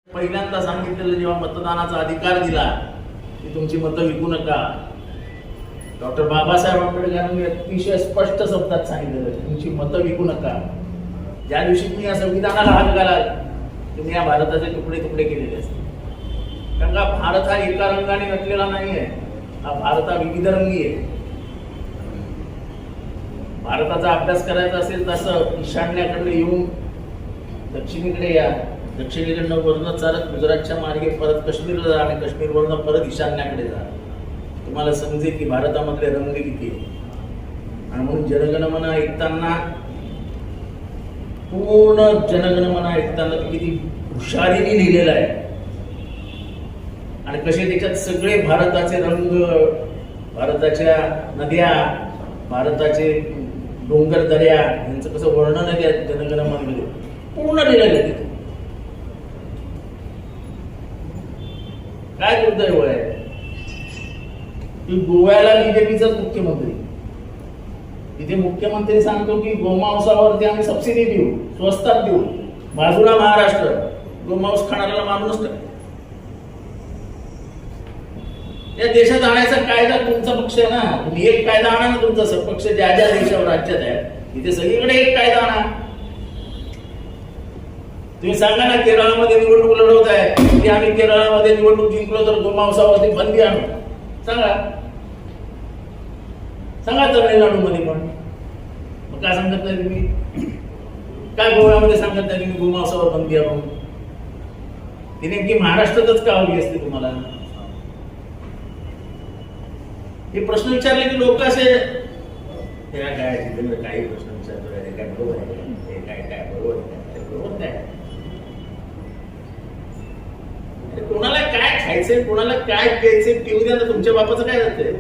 पहिल्यांदा सांगितलेलं जेव्हा मतदानाचा अधिकार दिला की तुमची मतं विकू नका, डॉक्टर बाबासाहेब आंबेडकरांनी अतिशय स्पष्ट शब्दात सांगितलेलं तुमची मतं विकू नका. ज्या दिवशी तुम्ही या संविधानाला हात घालाल तुम्ही या भारताचे तुकडे तुकडे केलेले असतील. कारण का भारत हा एका रंगाने नटलेला नाहीये, हा भारत हा विविधरंगी आहे. भारताचा अभ्यास करायचा असेल तसं ईशान्येकडे येऊन दक्षिणेकडे या, दक्षिणेकडनं वर्ण चालत गुजरातच्या मार्गे परत काश्मीरला जा आणि काश्मीरवरनं परत ईशान्येकडे जा. तुम्हाला समजेल की भारतामधले रंग किती आहे. आणि म्हणून जनगणमन ऐकताना पूर्ण जनगणमन ऐकताना किती हुशारीने लिहिलेलं आहे आणि कसे त्याच्यात सगळे भारताचे रंग, भारताच्या नद्या, भारताचे डोंगर दऱ्या यांचं कसं वर्णन आहे त्या जनगणमनमध्ये पूर्ण लिहिलेलं आहे. काय दुर्दैव आहे की गोव्याला बीजेपीचाच मुख्यमंत्री, तिथे मुख्यमंत्री सांगतो की गोमांसावरती आम्ही सबसिडी देऊ, स्वस्तात देऊ, बाजूला महाराष्ट्र गोमांस खाणाऱ्याला मारूनच टाकतो. या देशात आणायचा कायदा तुमचा पक्ष आहे ना, तुम्ही एक कायदा आणा ना तुमचा पक्ष ज्या ज्या देशावर राज्यात आहे तिथे सगळीकडे एक कायदा आणा. तुम्ही सांगा ना केरळमध्ये निवडणूक लढवत आहे की आम्ही केरळमध्ये निवडणूक जिंकलो तर गोमांसावरती बंदी आणू, सांगा सांगा. तमिळनाडूमध्ये पण मग काय सांगत नाही तुम्ही? काय गोव्यामध्ये सांगत नाही तुम्ही गोमांसावर बंदी आणू? ती नेमकी महाराष्ट्रातच का हवी असते तुम्हाला? हे प्रश्न विचारले की लोक असे काय जितेंद्र काही प्रश्न विचारतो, काय बरोबर आहे, काय काय बरोबर आहे, बरोबर काय? कोणाला काय खायचंय, कोणाला काय प्यायचंय पिऊ द्या ना, तुमच्या बापाचं काय जातंय?